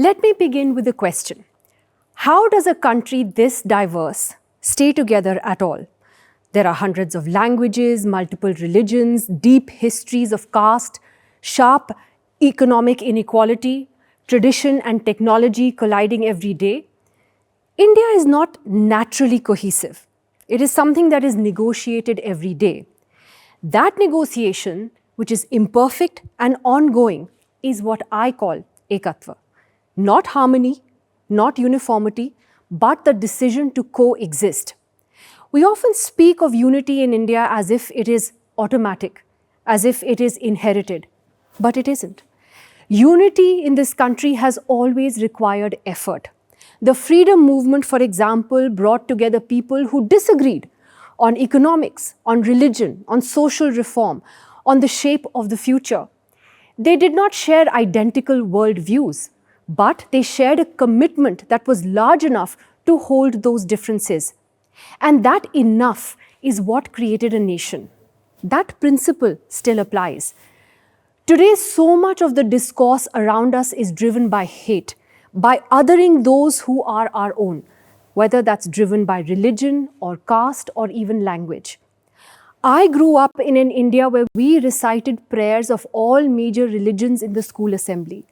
Let me begin with a question. How does a country this diverse stay together at all? There are hundreds of languages, multiple religions, deep histories of caste, sharp economic inequality, tradition and technology colliding every day. India is not naturally cohesive. It is something that is negotiated every day. That negotiation, which is imperfect and ongoing, is what I call ekatva. Not harmony, not uniformity, but the decision to coexist. We often speak of unity in India as if it is automatic, as if it is inherited, but it isn't. Unity in this country has always required effort. The freedom movement, for example, brought together people who disagreed on economics, on religion, on social reform, on the shape of the future. They did not share identical worldviews, but they shared a commitment that was large enough to hold those differences. And that enough is what created a nation. That principle still applies. Today, so much of the discourse around us is driven by hate, by othering those who are our own, whether that's driven by religion or caste or even language. I grew up in an India where we recited prayers of all major religions in the school assembly.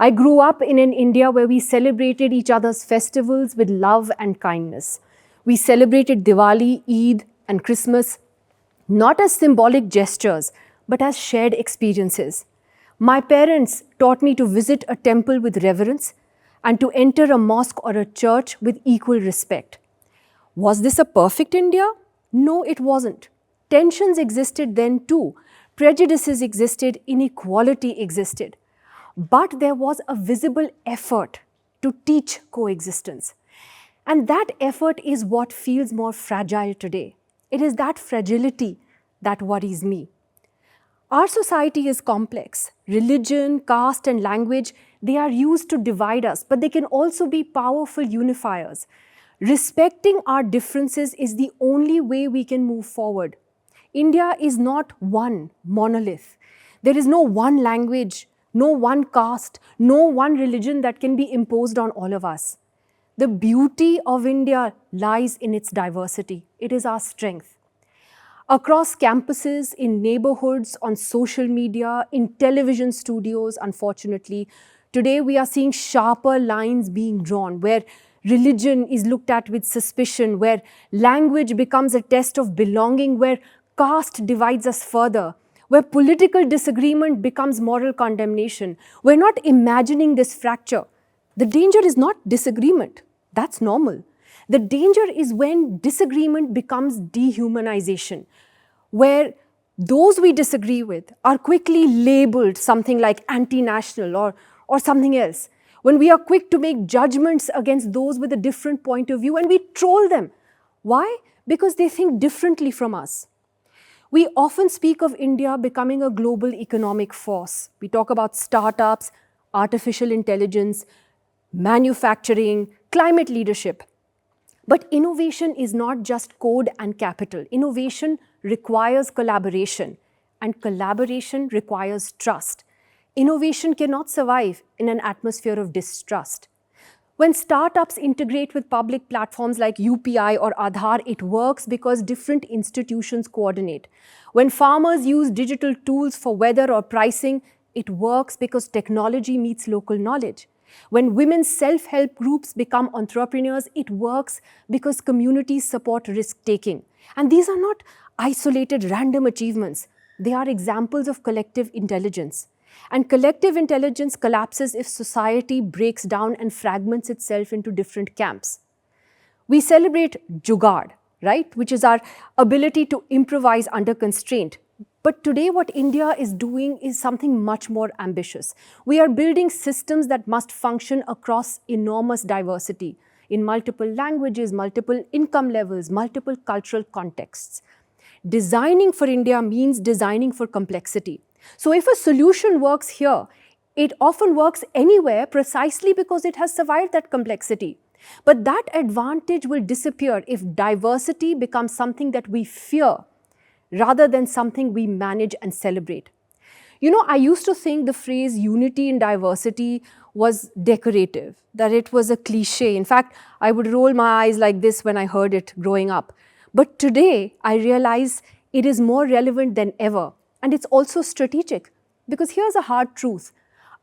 I grew up in an India where we celebrated each other's festivals with love and kindness. We celebrated Diwali, Eid, and Christmas not as symbolic gestures, but as shared experiences. My parents taught me to visit a temple with reverence and to enter a mosque or a church with equal respect. Was this a perfect India? No, it wasn't. Tensions existed then too. Prejudices existed, inequality existed. But there was a visible effort to teach coexistence. And that effort is what feels more fragile today. It is that fragility that worries me. Our society is complex. Religion, caste, and language, they are used to divide us, but they can also be powerful unifiers. Respecting our differences is the only way we can move forward. India is not one monolith. There is no one language, no one caste, no one religion that can be imposed on all of us. The beauty of India lies in its diversity. It is our strength. Across campuses, in neighborhoods, on social media, in television studios, unfortunately, today we are seeing sharper lines being drawn where religion is looked at with suspicion, where language becomes a test of belonging, where caste divides us further, where political disagreement becomes moral condemnation. We're not imagining this fracture. The danger is not disagreement. That's normal. The danger is when disagreement becomes dehumanization, where those we disagree with are quickly labeled something like anti-national or something else, when we are quick to make judgments against those with a different point of view and we troll them. Why? Because they think differently from us. We often speak of India becoming a global economic force. We talk about startups, artificial intelligence, manufacturing, climate leadership. But innovation is not just code and capital. Innovation requires collaboration, and collaboration requires trust. Innovation cannot survive in an atmosphere of distrust. When startups integrate with public platforms like UPI or Aadhaar, it works because different institutions coordinate. When farmers use digital tools for weather or pricing, it works because technology meets local knowledge. When women's self-help groups become entrepreneurs, it works because communities support risk-taking. And these are not isolated random achievements. They are examples of collective intelligence. And collective intelligence collapses if society breaks down and fragments itself into different camps. We celebrate jugaad, right, which is our ability to improvise under constraint. But today what India is doing is something much more ambitious. We are building systems that must function across enormous diversity in multiple languages, multiple income levels, multiple cultural contexts. Designing for India means designing for complexity. So if a solution works here, it often works anywhere precisely because it has survived that complexity. But that advantage will disappear if diversity becomes something that we fear rather than something we manage and celebrate. You know, I used to think the phrase unity in diversity was decorative, that it was a cliche. In fact, I would roll my eyes like this when I heard it growing up. But today, I realize it is more relevant than ever. And it's also strategic. Because here's a hard truth.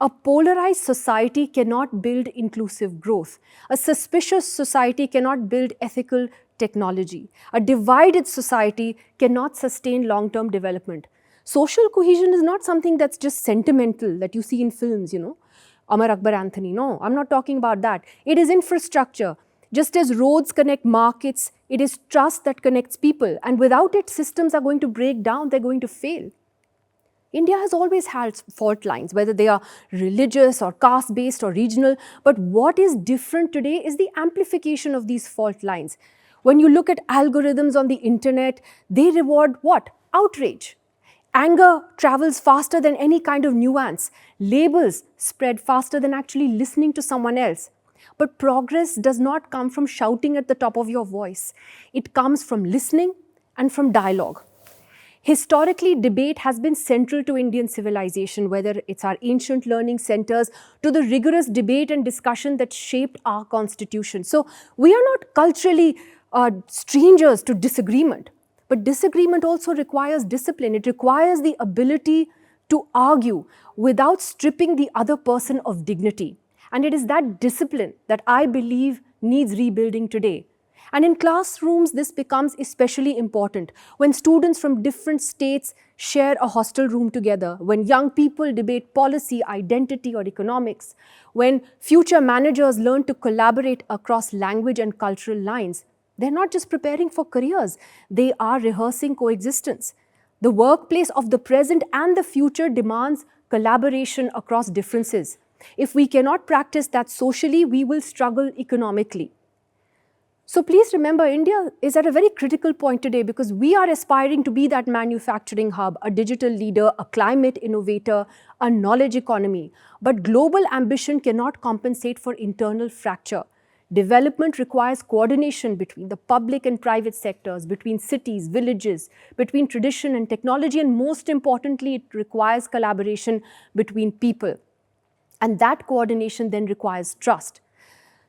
A polarized society cannot build inclusive growth. A suspicious society cannot build ethical technology. A divided society cannot sustain long-term development. Social cohesion is not something that's just sentimental that you see in films, you know. Amar Akbar Anthony, no, I'm not talking about that. It is infrastructure. Just as roads connect markets, it is trust that connects people. And without it, systems are going to break down, they're going to fail. India has always had fault lines, whether they are religious or caste-based or regional. But what is different today is the amplification of these fault lines. When you look at algorithms on the internet, they reward what? Outrage. Anger travels faster than any kind of nuance. Labels spread faster than actually listening to someone else. But progress does not come from shouting at the top of your voice. It comes from listening and from dialogue. Historically, debate has been central to Indian civilization, whether it's our ancient learning centers to the rigorous debate and discussion that shaped our constitution. So we are not culturally strangers to disagreement. But disagreement also requires discipline. It requires the ability to argue without stripping the other person of dignity. And it is that discipline that I believe needs rebuilding today. And in classrooms, this becomes especially important when students from different states share a hostel room together, when young people debate policy, identity, or economics, when future managers learn to collaborate across language and cultural lines. They're not just preparing for careers, they are rehearsing coexistence. The workplace of the present and the future demands collaboration across differences. If we cannot practice that socially, we will struggle economically. So please remember, India is at a very critical point today because we are aspiring to be that manufacturing hub, a digital leader, a climate innovator, a knowledge economy. But global ambition cannot compensate for internal fracture. Development requires coordination between the public and private sectors, between cities, villages, between tradition and technology, and most importantly, it requires collaboration between people. And that coordination then requires trust.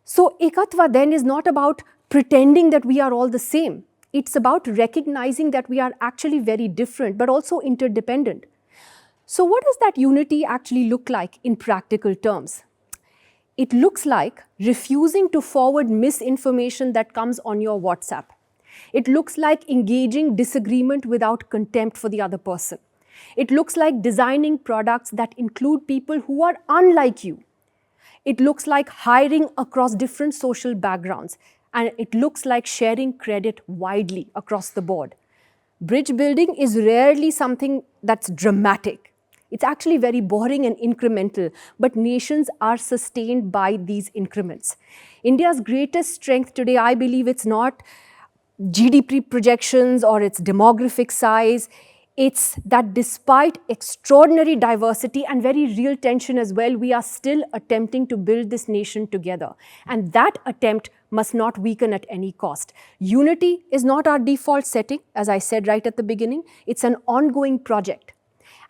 So Ekatva then is not about pretending that we are all the same. It's about recognizing that we are actually very different, but also interdependent. So what does that unity actually look like in practical terms? It looks like refusing to forward misinformation that comes on your WhatsApp. It looks like engaging disagreement without contempt for the other person. It looks like designing products that include people who are unlike you. It looks like hiring across different social backgrounds. And it looks like sharing credit widely across the board. Bridge building is rarely something that's dramatic. It's actually very boring and incremental, but nations are sustained by these increments. India's greatest strength today, I believe, it's not GDP projections or its demographic size. It's that despite extraordinary diversity and very real tension as well, we are still attempting to build this nation together. And that attempt must not weaken at any cost. Unity is not our default setting, as I said right at the beginning. It's an ongoing project.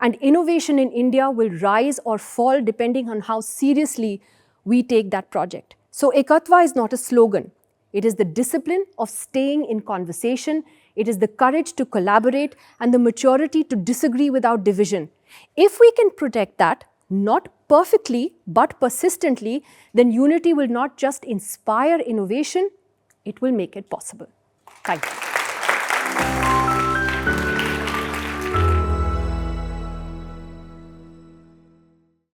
And innovation in India will rise or fall depending on how seriously we take that project. So Ekatva is not a slogan. It is the discipline of staying in conversation. It is the courage to collaborate and the maturity to disagree without division. If we can protect that, not perfectly, but persistently, then unity will not just inspire innovation, it will make it possible. Thank you.